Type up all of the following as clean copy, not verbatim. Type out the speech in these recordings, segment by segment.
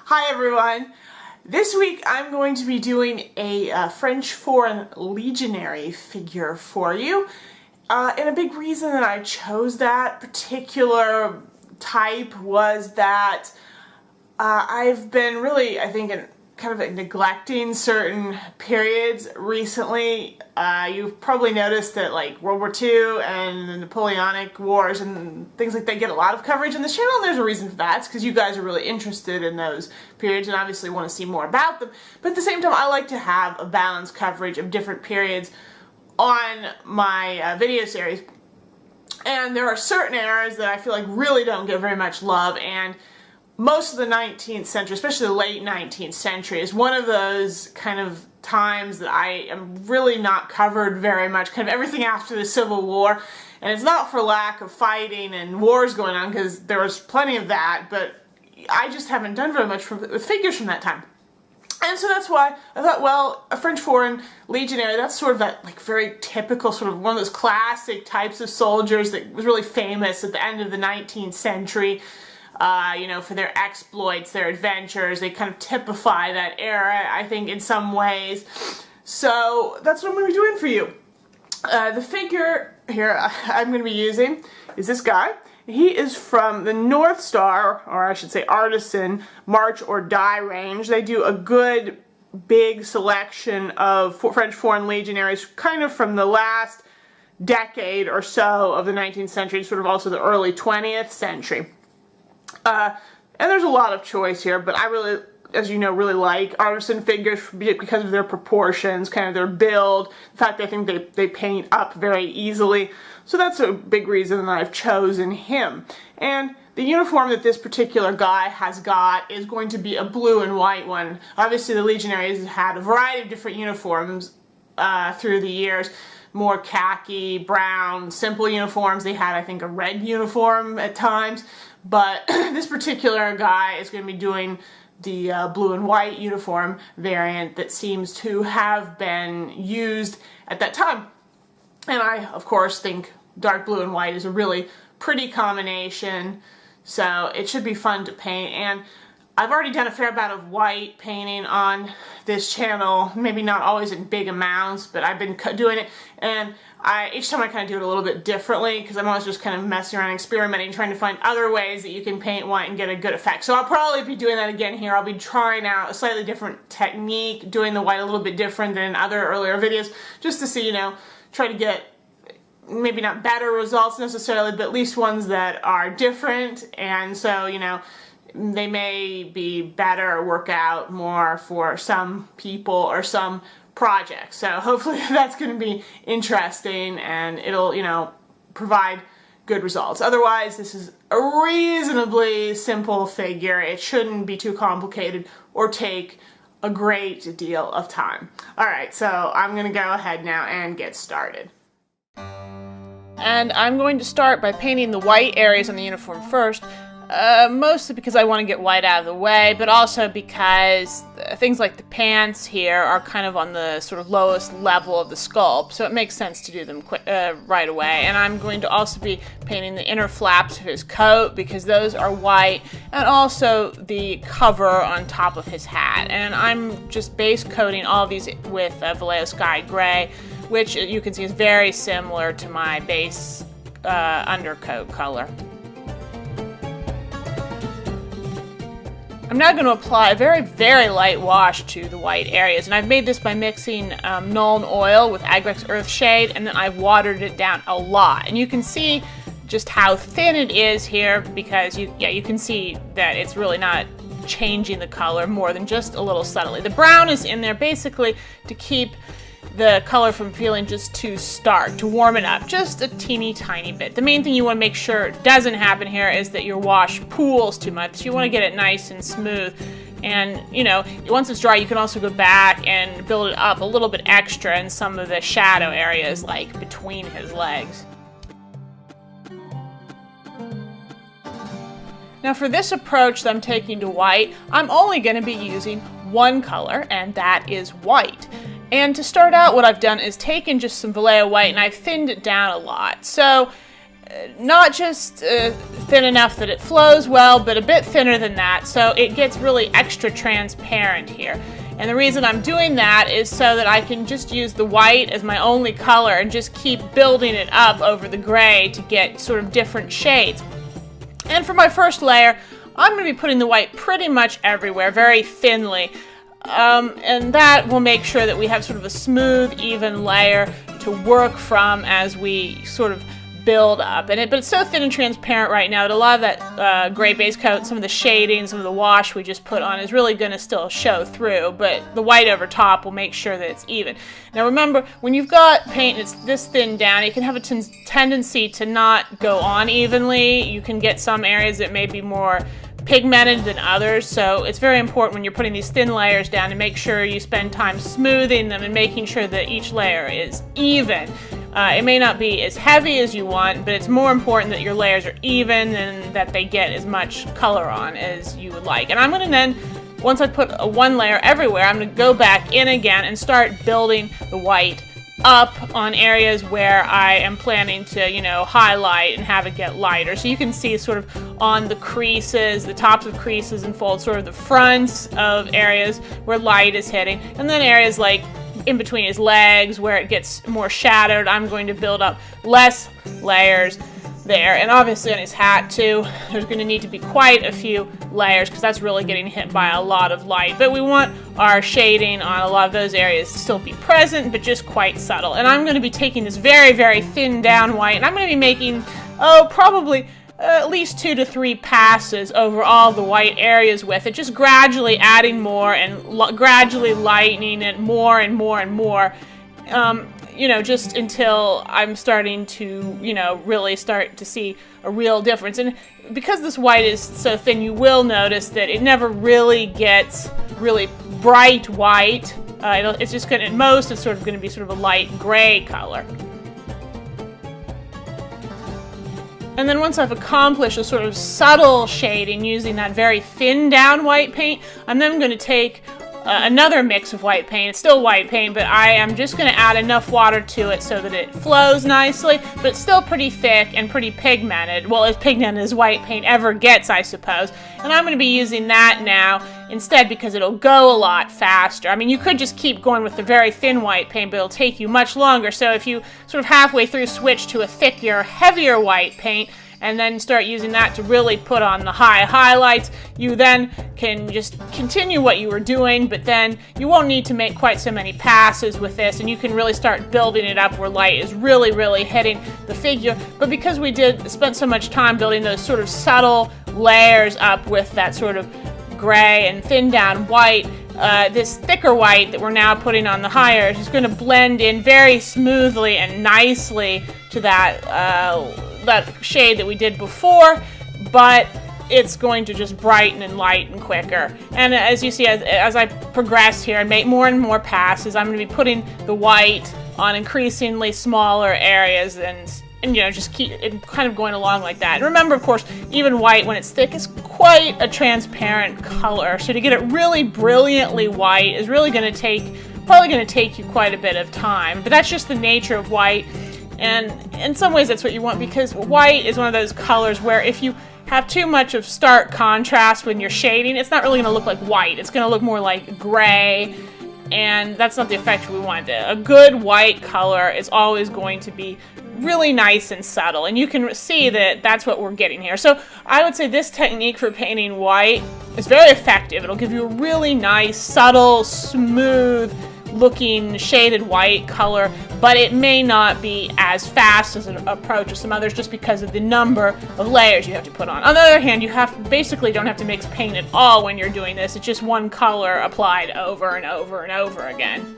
Hi everyone! This week I'm going to be doing a French Foreign Legionnaire figure for you. And a big reason that I chose that particular type was that I've been really, I think, neglecting certain periods recently. You've probably noticed that like World War II and the Napoleonic Wars and things like that get a lot of coverage on this channel, and there's a reason for that. It's because you guys are really interested in those periods and obviously want to see more about them. But at the same time, I like to have a balanced coverage of different periods on my video series. And there are certain eras that I feel like really don't get very much love, and most of the 19th century, especially the late 19th century, is one of those kind of times that I am really not covered very much, kind of everything after the Civil War. And it's not for lack of fighting and wars going on, because there was plenty of that, but I just haven't done very much with figures from that time. And so that's why I thought, well, a French Foreign Legionnaire, that's sort of that like very typical sort of one of those classic types of soldiers that was really famous at the end of the 19th century. You know, for their exploits, their adventures. They kind of typify that era, I think, in some ways. So that's what I'm going to be doing for you. The figure here I'm going to be using is this guy. He is from the North Star, or I should say Artisan, March or Die range. They do a good big selection of French Foreign Legionaries, kind of from the last decade or so of the 19th century, sort of also the early 20th century. And there's a lot of choice here, but I really, as you know, really like artisan figures because of their proportions, kind of their build. In fact, I think they paint up very easily. So that's a big reason that I've chosen him. And the uniform that this particular guy has got is going to be a blue and white one. Obviously, the Legionaries have had a variety of different uniforms through the years. More khaki, brown, simple uniforms. They had, I think, a red uniform at times. But this particular guy is going to be doing the blue and white uniform variant that seems to have been used at that time. And I, of course, think dark blue and white is a really pretty combination. So it should be fun to paint. And I've already done a fair amount of white painting on this channel, maybe not always in big amounts, but I've been doing it, and each time I kind of do it a little bit differently, because I'm always just kind of messing around, experimenting, trying to find other ways that you can paint white and get a good effect. So I'll probably be doing that again here. I'll be trying out a slightly different technique, doing the white a little bit different than in other earlier videos, just to see, you know, try to get maybe not better results necessarily, but at least ones that are different. And so, you know, they may be better or work out more for some people or some projects. So hopefully that's going to be interesting, and it'll, you know, provide good results. Otherwise, this is a reasonably simple figure. It shouldn't be too complicated or take a great deal of time. Alright, so I'm going to go ahead now and get started. And I'm going to start by painting the white areas on the uniform first. Mostly because I want to get white out of the way, but also because things like the pants here are kind of on the sort of lowest level of the sculpt, so it makes sense to do them right away. And I'm going to also be painting the inner flaps of his coat, because those are white, and also the cover on top of his hat. And I'm just base coating all of these with Vallejo Sky Gray, which you can see is very similar to my base undercoat color. I'm now going to apply a very, very light wash to the white areas, and I've made this by mixing Nuln Oil with Agrex Earthshade, and then I've watered it down a lot. And you can see just how thin it is here, because you can see that it's really not changing the color more than just a little subtly. The brown is in there basically to keep the color from feeling just too stark, to warm it up just a teeny tiny bit. The main thing you want to make sure doesn't happen here is that your wash pools too much. You want to get it nice and smooth, and you know, once it's dry you can also go back and build it up a little bit extra in some of the shadow areas, like between his legs. Now for this approach that I'm taking to white, I'm only going to be using one color, and that is white. And to start out, what I've done is taken just some Vallejo white and I've thinned it down a lot. So not just thin enough that it flows well, but a bit thinner than that, so it gets really extra transparent here. And the reason I'm doing that is so that I can just use the white as my only color and just keep building it up over the gray to get sort of different shades. And for my first layer, I'm going to be putting the white pretty much everywhere, very thinly. And that will make sure that we have sort of a smooth, even layer to work from as we sort of build up. But it's so thin and transparent right now that a lot of that gray base coat, some of the shading, some of the wash we just put on is really going to still show through, but the white over top will make sure that it's even. Now remember, when you've got paint and it's this thin down, it can have a tendency to not go on evenly. You can get some areas that may be more pigmented than others, so it's very important when you're putting these thin layers down to make sure you spend time smoothing them and making sure that each layer is even. It may not be as heavy as you want, but it's more important that your layers are even and that they get as much color on as you would like. And I'm going to then, once I put one layer everywhere, I'm going to go back in again and start building the white up on areas where I am planning to, you know, highlight and have it get lighter. So you can see sort of on the creases, the tops of creases and folds, sort of the fronts of areas where light is hitting, and then areas like in between his legs where it gets more shadowed, I'm going to build up less layers there. And obviously on his hat too, there's going to need to be quite a few layers because that's really getting hit by a lot of light. But we want our shading on a lot of those areas to still be present, but just quite subtle. And I'm going to be taking this very, very thin down white, and I'm going to be making, probably at least 2 to 3 passes over all the white areas with it, just gradually adding more and gradually lightening it more and more and more, you know, just until I'm starting to, you know, really start to see a real difference. And because this white is so thin, you will notice that it never really gets really bright white. It's just going to, at most, it's sort of going to be sort of a light gray color. And then once I've accomplished a sort of subtle shading using that very thin down white paint, I'm then going to take another mix of white paint. It's still white paint, but I am just going to add enough water to it so that it flows nicely, but it's still pretty thick and pretty pigmented. Well, as pigmented as white paint ever gets, I suppose. And I'm going to be using that now instead because it'll go a lot faster. I mean, you could just keep going with the very thin white paint, but it'll take you much longer. So if you sort of halfway through switch to a thicker, heavier white paint, and then start using that to really put on the high highlights, you then can just continue what you were doing, but then you won't need to make quite so many passes with this, and you can really start building it up where light is really, really hitting the figure. But because we spent so much time building those sort of subtle layers up with that sort of gray and thin down white, this thicker white that we're now putting on the higher is going to blend in very smoothly and nicely to that that shade that we did before, but it's going to just brighten and lighten quicker. And as you see, as I progress here and make more and more passes, I'm going to be putting the white on increasingly smaller areas and you know, just keep it kind of going along like that. And remember, of course, even white, when it's thick, is quite a transparent color. So to get it really brilliantly white is really going to probably going to take you quite a bit of time. But that's just the nature of white. And in some ways that's what you want, because white is one of those colors where if you have too much of stark contrast when you're shading, it's not really going to look like white. It's going to look more like gray, and that's not the effect we want. A good white color is always going to be really nice and subtle, and you can see that that's what we're getting here. So I would say this technique for painting white is very effective. It'll give you a really nice, subtle, smooth looking shaded white color, but it may not be as fast as an approach as some others just because of the number of layers you have to put on. On the other hand, you basically don't have to mix paint at all when you're doing this. It's just one color applied over and over and over again.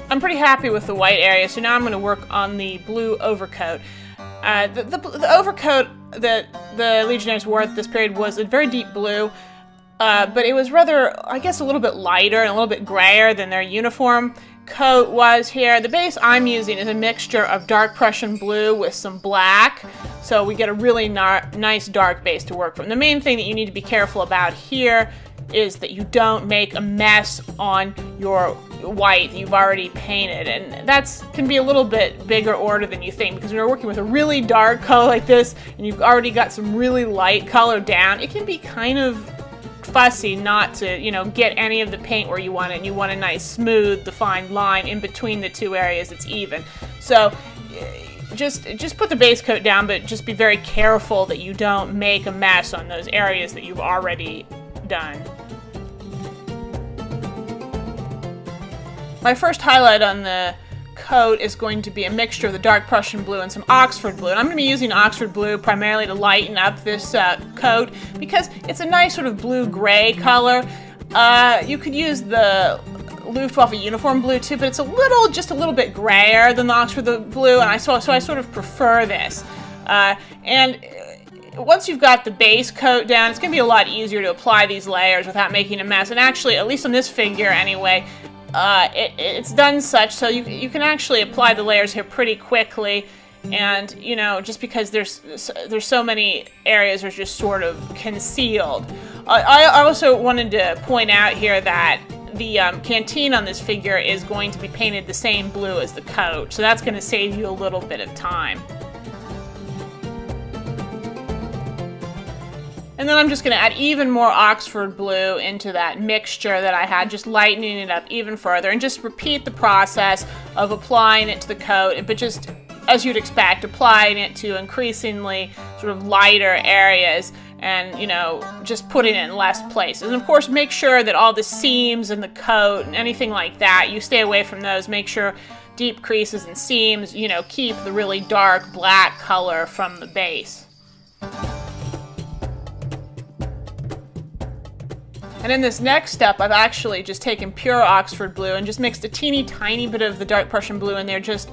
I'm pretty happy with the white area, so now I'm going to work on the blue overcoat. The overcoat that the Legionnaires wore at this period was a very deep blue, but it was rather, I guess, a little bit lighter and a little bit grayer than their uniform coat was here. The base I'm using is a mixture of dark Prussian blue with some black, so we get a really nice dark base to work from. The main thing that you need to be careful about here is that you don't make a mess on your white that you've already painted, and that's can be a little bit bigger order than you think, because when you're working with a really dark color like this and you've already got some really light color down, it can be kind of fussy not to, you know, get any of the paint where you want it, and you want a nice smooth defined line in between the two areas that's even. So just put the base coat down, but just be very careful that you don't make a mess on those areas that you've already done. My first highlight on the coat is going to be a mixture of the dark Prussian blue and some Oxford blue. And I'm going to be using Oxford blue primarily to lighten up this coat, because it's a nice sort of blue-gray color. You could use the Luftwaffe uniform blue too, but it's just a little bit grayer than the Oxford blue, and so I sort of prefer this. And once you've got the base coat down, it's going to be a lot easier to apply these layers without making a mess. And actually, at least on this figure anyway, it's done such so you can actually apply the layers here pretty quickly, and you know, just because there's so many areas are just sort of concealed. I also wanted to point out here that the canteen on this figure is going to be painted the same blue as the coat, so that's going to save you a little bit of time. And then I'm just going to add even more Oxford blue into that mixture that I had, just lightening it up even further, and just repeat the process of applying it to the coat, but just as you'd expect, applying it to increasingly sort of lighter areas, and, you know, just putting it in less places. And of course, make sure that all the seams in the coat and anything like that, you stay away from those. Make sure deep creases and seams, you know, keep the really dark black color from the base. And in this next step, I've actually just taken pure Oxford blue and just mixed a teeny tiny bit of the dark Prussian blue in there, just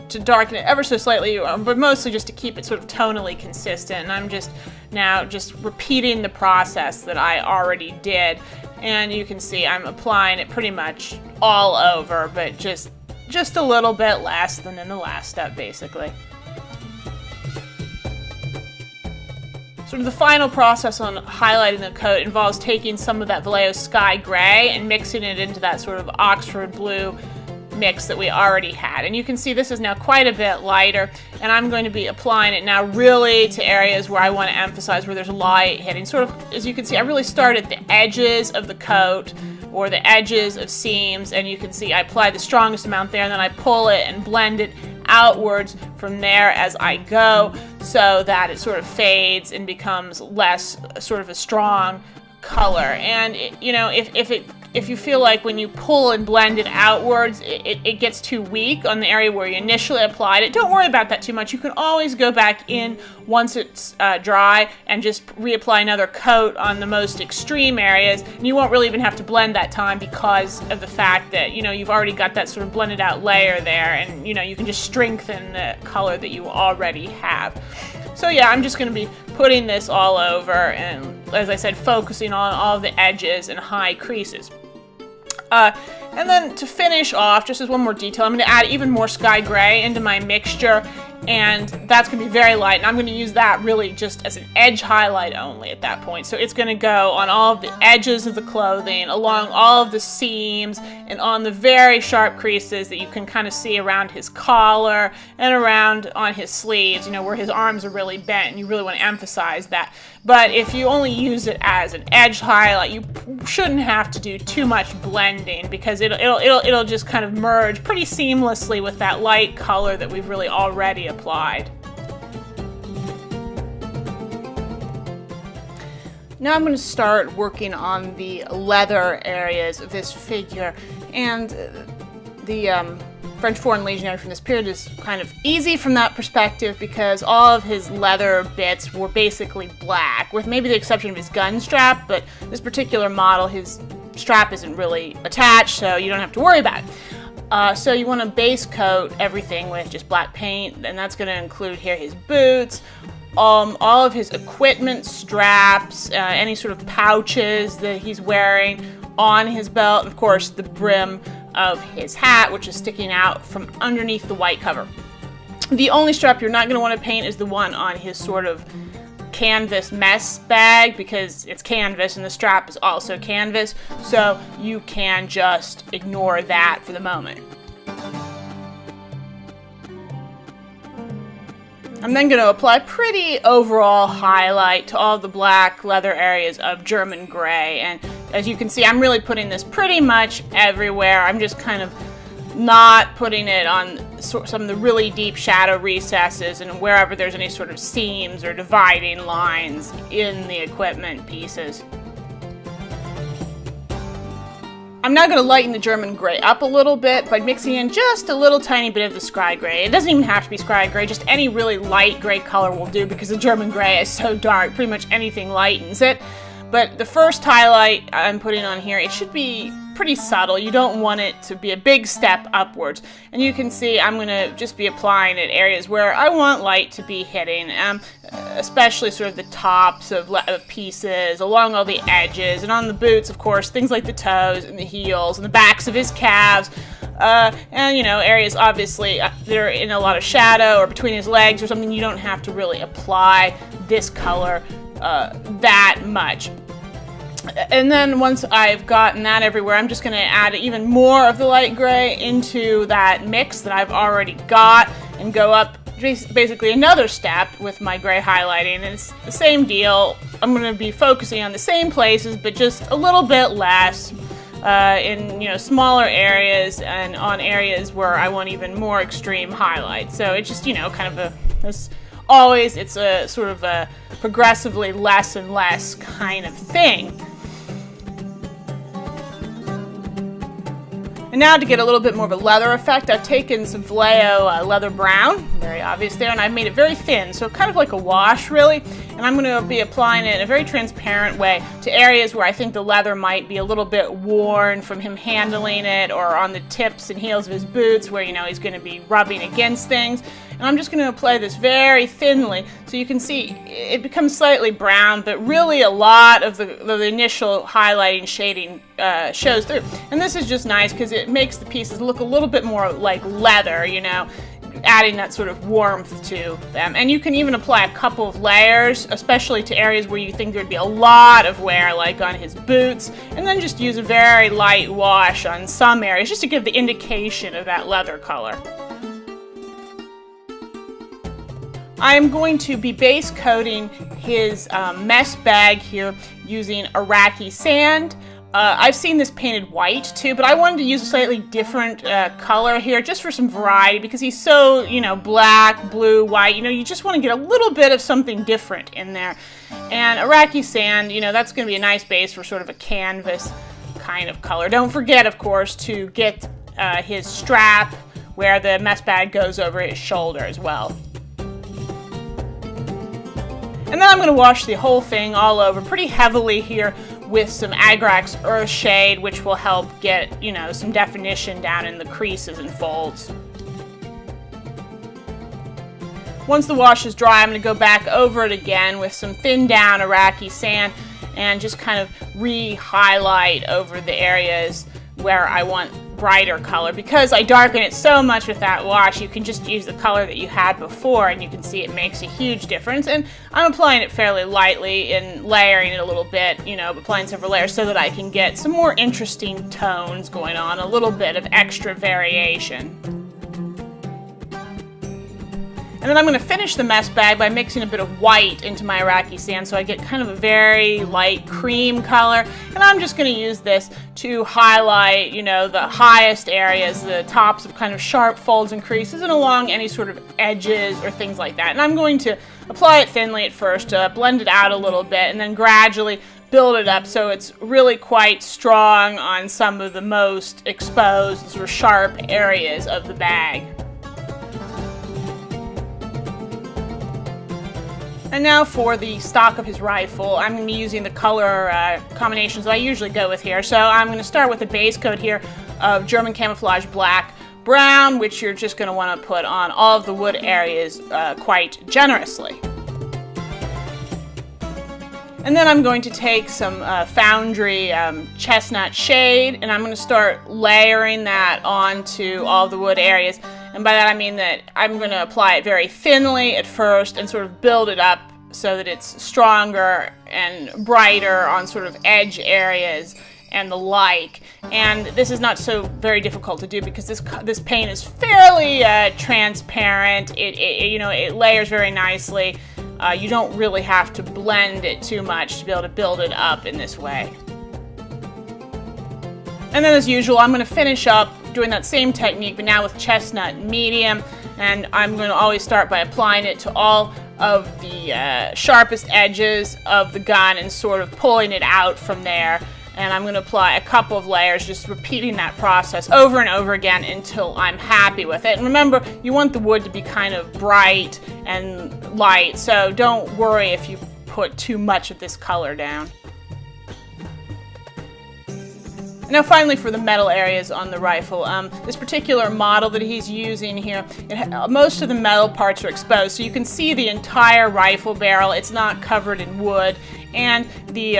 to darken it ever so slightly, but mostly just to keep it sort of tonally consistent. And I'm just now repeating the process that I already did. And you can see I'm applying it pretty much all over, but just a little bit less than in the last step, basically. Sort of the final process on highlighting the coat involves taking some of that Vallejo Sky Gray and mixing it into that sort of Oxford blue mix that we already had. And you can see this is now quite a bit lighter, and I'm going to be applying it now really to areas where I want to emphasize, where there's light hitting. Sort of, as you can see, I really start at the edges of the coat, or the edges of seams, and you can see I apply the strongest amount there, and then I pull it and blend it outwards from there as I go, so that it sort of fades and becomes less sort of a strong color. And you know, if you feel like when you pull and blend it outwards, it gets too weak on the area where you initially applied it, don't worry about that too much. You can always go back in once it's dry and just reapply another coat on the most extreme areas, and you won't really even have to blend that time, because of the fact that, you know, you've already got that sort of blended out layer there, and you know, you can just strengthen the color that you already have. So yeah, I'm just going to be putting this all over, and as I said, focusing on all the edges and high creases. And then to finish off, just as one more detail, I'm going to add even more Sky Gray into my mixture, and that's going to be very light, and I'm going to use that really just as an edge highlight only at that point. So it's going to go on all of the edges of the clothing, along all of the seams, and on the very sharp creases that you can kind of see around his collar and around on his sleeves, you know, where his arms are really bent, and you really want to emphasize that. But if you only use it as an edge highlight, you shouldn't have to do too much blending, because it'll just kind of merge pretty seamlessly with that light color that we've really already applied. Now I'm going to start working on the leather areas of this figure, and the French Foreign Legionnaire from this period is kind of easy from that perspective, because all of his leather bits were basically black, with maybe the exception of his gun strap, but this particular model, his strap isn't really attached, so you don't have to worry about it. So you want to base coat everything with just black paint, and that's going to include here his boots, all of his equipment straps, any sort of pouches that he's wearing on his belt, and of course the brim of his hat, which is sticking out from underneath the white cover. The only strap you're not going to want to paint is the one on his sort of canvas mess bag because it's canvas and the strap is also canvas, so you can just ignore that for the moment. I'm then going to apply pretty overall highlight to all the black leather areas of German gray, and as you can see, I'm really putting this pretty much everywhere. I'm just kind of not putting it on some of the really deep shadow recesses and wherever there's any sort of seams or dividing lines in the equipment pieces. I'm now going to lighten the German gray up a little bit by mixing in just a little tiny bit of the sky gray. It doesn't even have to be sky gray, just any really light gray color will do because the German gray is so dark, pretty much anything lightens it. But the first highlight I'm putting on here, it should be pretty subtle. You don't want it to be a big step upwards. And you can see I'm going to just be applying it areas where I want light to be hitting, especially sort of the tops of pieces, along all the edges, and on the boots, of course, things like the toes and the heels and the backs of his calves. And, you know, areas obviously that are in a lot of shadow or between his legs or something, you don't have to really apply this color that much. And then once I've gotten that everywhere, I'm just going to add even more of the light gray into that mix that I've already got and go up basically another step with my gray highlighting. And it's the same deal. I'm going to be focusing on the same places, but just a little bit less in, you know, smaller areas and on areas where I want even more extreme highlight. So it's just, you know, kind of it's a sort of a progressively less and less kind of thing. And now to get a little bit more of a leather effect, I've taken some Vallejo leather brown, very obvious there, and I've made it very thin, so kind of like a wash really. And I'm going to be applying it in a very transparent way to areas where I think the leather might be a little bit worn from him handling it, or on the tips and heels of his boots where, you know, he's going to be rubbing against things. And I'm just going to apply this very thinly so you can see it becomes slightly brown, but really a lot of the initial highlighting shading shows through. And this is just nice because it makes the pieces look a little bit more like leather, you know, adding that sort of warmth to them. And you can even apply a couple of layers, especially to areas where you think there'd be a lot of wear, like on his boots, and then just use a very light wash on some areas just to give the indication of that leather color. I'm going to be base coating his mesh bag here using Iraqi sand. I've seen this painted white too, but I wanted to use a slightly different color here just for some variety because he's so, you know, black, blue, white, you know, you just want to get a little bit of something different in there. And Iraqi sand, you know, that's going to be a nice base for sort of a canvas kind of color. Don't forget, of course, to get his strap where the mesh bag goes over his shoulder as well. And then I'm going to wash the whole thing all over pretty heavily here with some Agrax Earthshade, which will help get, you know, some definition down in the creases and folds. Once the wash is dry, I'm going to go back over it again with some thinned down Iraqi sand and just kind of re-highlight over the areas where I want brighter color. Because I darken it so much with that wash, you can just use the color that you had before and you can see it makes a huge difference. And I'm applying it fairly lightly and layering it a little bit, you know, applying several layers so that I can get some more interesting tones going on, a little bit of extra variation. And then I'm going to finish the mesh bag by mixing a bit of white into my Iraqi sand so I get kind of a very light cream color. And I'm just going to use this to highlight, you know, the highest areas, the tops of kind of sharp folds and creases, and along any sort of edges or things like that. And I'm going to apply it thinly at first, blend it out a little bit, and then gradually build it up so it's really quite strong on some of the most exposed sort of sharp areas of the bag. And now for the stock of his rifle, I'm going to be using the color combinations that I usually go with here. So I'm going to start with a base coat here of German camouflage black brown, which you're just going to want to put on all of the wood areas quite generously. And then I'm going to take some Foundry chestnut shade, and I'm going to start layering that onto all the wood areas. And by that I mean that I'm going to apply it very thinly at first and sort of build it up so that it's stronger and brighter on sort of edge areas and the like. And this is not so very difficult to do because this paint is fairly transparent. It layers very nicely. You don't really have to blend it too much to be able to build it up in this way. And then as usual, I'm going to finish up doing that same technique, but now with chestnut medium. And I'm going to always start by applying it to all of the sharpest edges of the gun and sort of pulling it out from there. And I'm going to apply a couple of layers, just repeating that process over and over again until I'm happy with it. And remember, you want the wood to be kind of bright and light, so don't worry if you put too much of this color down. Now finally, for the metal areas on the rifle, this particular model that he's using here, most of the metal parts are exposed, so you can see the entire rifle barrel. It's not covered in wood, and the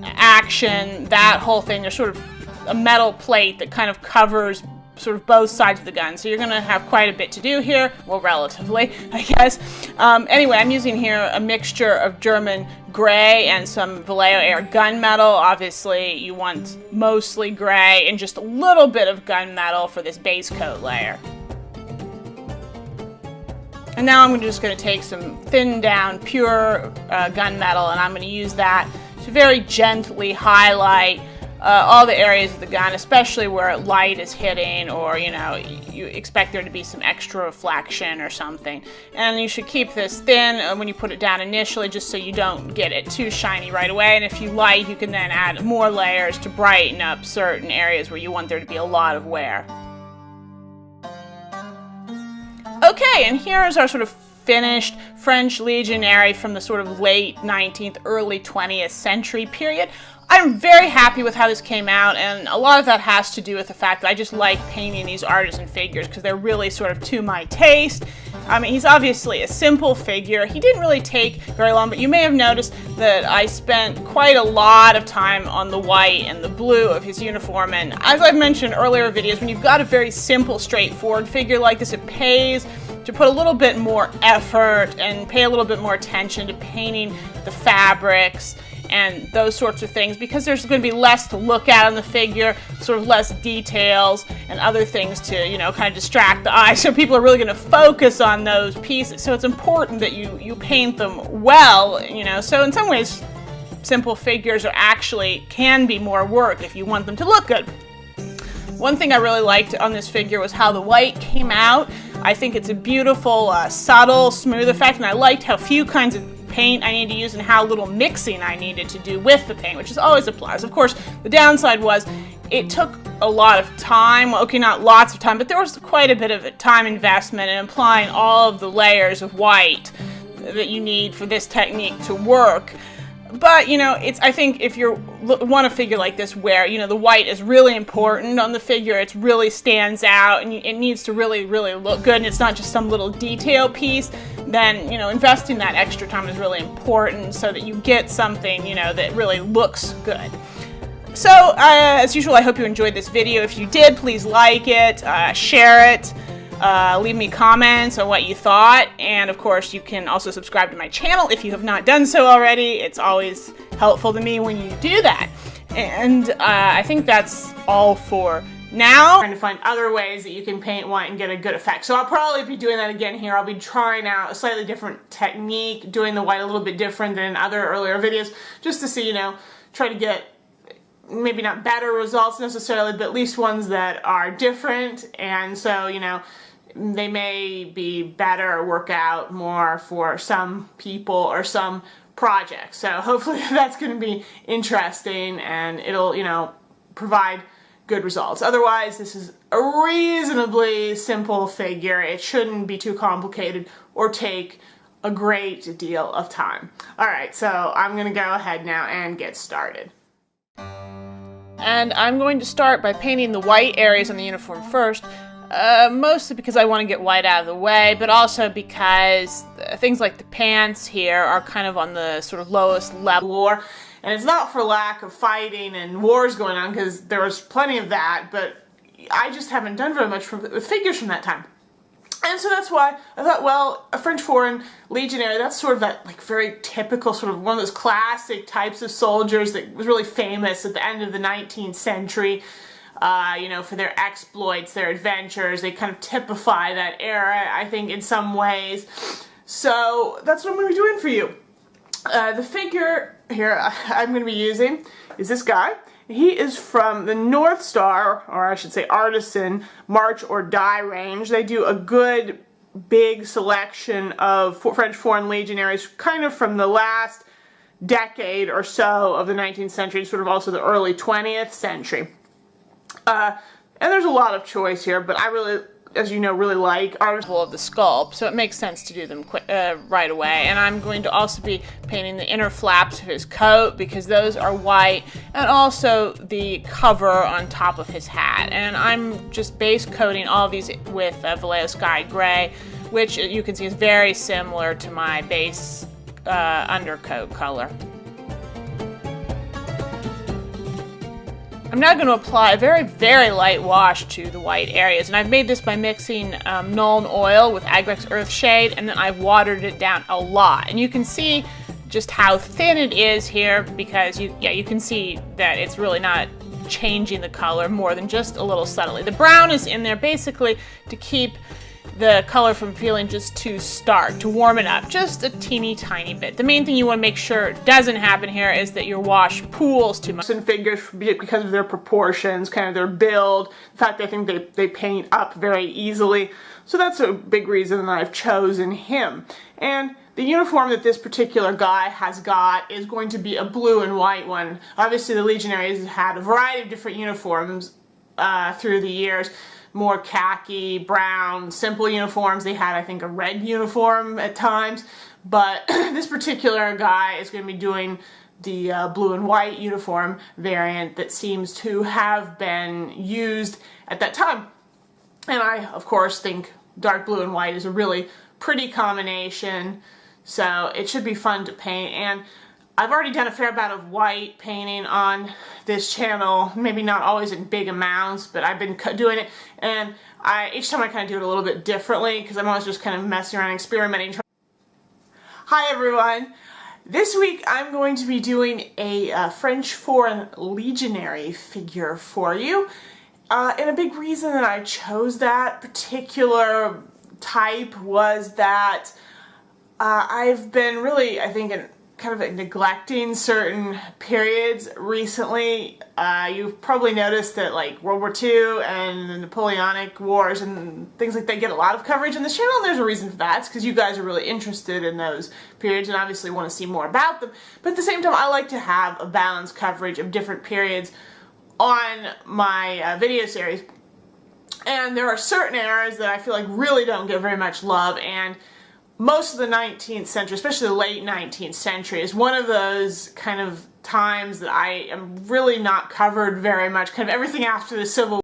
action, that whole thing, there's sort of a metal plate that kind of covers sort of both sides of the gun, so you're going to have quite a bit to do here, well, relatively, I guess. Anyway, I'm using here a mixture of German gray and some Vallejo Air gunmetal. Obviously, you want mostly gray and just a little bit of gunmetal for this base coat layer. And now I'm just going to take some thinned down pure gunmetal, and I'm going to use that to very gently highlight all the areas of the gun, especially where light is hitting, or you expect there to be some extra reflection or something. And you should keep this thin when you put it down initially, just so you don't get it too shiny right away. And if you like, you can then add more layers to brighten up certain areas where you want there to be a lot of wear. Okay, and here's our sort of finished French Legionnaire from the sort of late 19th, early 20th century period. I'm very happy with how this came out, and a lot of that has to do with the fact that I just like painting these artisan figures because they're really sort of to my taste. I mean, he's obviously a simple figure. He didn't really take very long, but you may have noticed that I spent quite a lot of time on the white and the blue of his uniform, and as I've mentioned in earlier videos, when you've got a very simple, straightforward figure like this, it pays to put a little bit more effort and pay a little bit more attention to painting the fabrics and those sorts of things, because there's going to be less to look at on the figure, sort of less details and other things to, kind of distract the eye. So people are really going to focus on those pieces. So it's important that you paint them well, So in some ways, simple figures can be more work if you want them to look good. One thing I really liked on this figure was how the white came out. I think it's a beautiful, subtle, smooth effect, and I liked how few kinds of paint I needed to use and how little mixing I needed to do with the paint, which is always a plus. Of course, the downside was it took a lot of time. Well, okay, not lots of time, but there was quite a bit of a time investment in applying all of the layers of white that you need for this technique to work. But, I think if you want a figure like this where, the white is really important on the figure, it really stands out, and it needs to really, really look good, and it's not just some little detail piece, then, investing that extra time is really important so that you get something, that really looks good. So, as usual, I hope you enjoyed this video. If you did, please like it, share it. Leave me comments on what you thought, and of course you can also subscribe to my channel if you have not done so already. It's always helpful to me when you do that. And I think that's all for now. Trying to find other ways that you can paint white and get a good effect. So I'll probably be doing that again here. I'll be trying out a slightly different technique, doing the white a little bit different than in other earlier videos, just to see, try to get maybe not better results necessarily, but at least ones that are different. And so, they may be better or work out more for some people or some projects. So hopefully that's going to be interesting and it'll, provide good results. Otherwise, this is a reasonably simple figure. It shouldn't be too complicated or take a great deal of time. Alright, so I'm going to go ahead now and get started. And I'm going to start by painting the white areas on the uniform first. Mostly because I want to get white out of the way, but also because things like the pants here are kind of on the sort of lowest level. War, and it's not for lack of fighting and wars going on, because there was plenty of that, but I just haven't done very much with figures from that time. And so that's why I thought, well, a French Foreign Legionnaire, that's sort of that like very typical sort of one of those classic types of soldiers that was really famous at the end of the 19th century, you know, for their exploits, their adventures. They kind of typify that era, I think, in some ways. So that's what I'm going to be doing for you. The figure here I'm going to be using is this guy. He is from the North Star, or I should say Artisan, March or Die range. They do a good big selection of French Foreign Legionaries kind of from the last decade or so of the 19th century, sort of also the early 20th century. And there's a lot of choice here, but I really, as you know, really like Artisan of the sculpt, so it makes sense to do them right away. And I'm going to also be painting the inner flaps of his coat because those are white, and also the cover on top of his hat. And I'm just base coating all of these with Vallejo Sky Gray, which you can see is very similar to my base undercoat color. I'm now going to apply a very, very light wash to the white areas, and I've made this by mixing Nuln Oil with Agrex Earthshade, and then I've watered it down a lot. And you can see just how thin it is here because you can see that it's really not changing the color more than just a little subtly. The brown is in there basically to keep the color from feeling just too stark, to warm it up just a teeny tiny bit. The main thing you want to make sure doesn't happen here is that your wash pools too much. And figures because of their proportions, kind of their build, the fact that I think they paint up very easily. So that's a big reason that I've chosen him. And the uniform that this particular guy has got is going to be a blue and white one. Obviously the Legionaries have had a variety of different uniforms through the years. More khaki, brown, simple uniforms. They had, I think, a red uniform at times, but this particular guy is going to be doing the blue and white uniform variant that seems to have been used at that time. And I, of course, think dark blue and white is a really pretty combination, so it should be fun to paint. And I've already done a fair amount of white painting on this channel, maybe not always in big amounts, but I've been doing it, and each time I kind of do it a little bit differently because I'm always just kind of messing around, experimenting. Hi everyone! This week I'm going to be doing a French Foreign Legionnaire figure for you, and a big reason that I chose that particular type was that I've been really, I think, kind of neglecting certain periods recently. You've probably noticed that like World War II and the Napoleonic Wars and things like that get a lot of coverage in this channel, and there's a reason for that. It's because you guys are really interested in those periods and obviously want to see more about them. But at the same time, I like to have a balanced coverage of different periods on my video series. And there are certain eras that I feel like really don't get very much love, and most of the 19th century, especially the late 19th century, is one of those kind of times that I am really not covered very much. Kind of everything after the Civil War.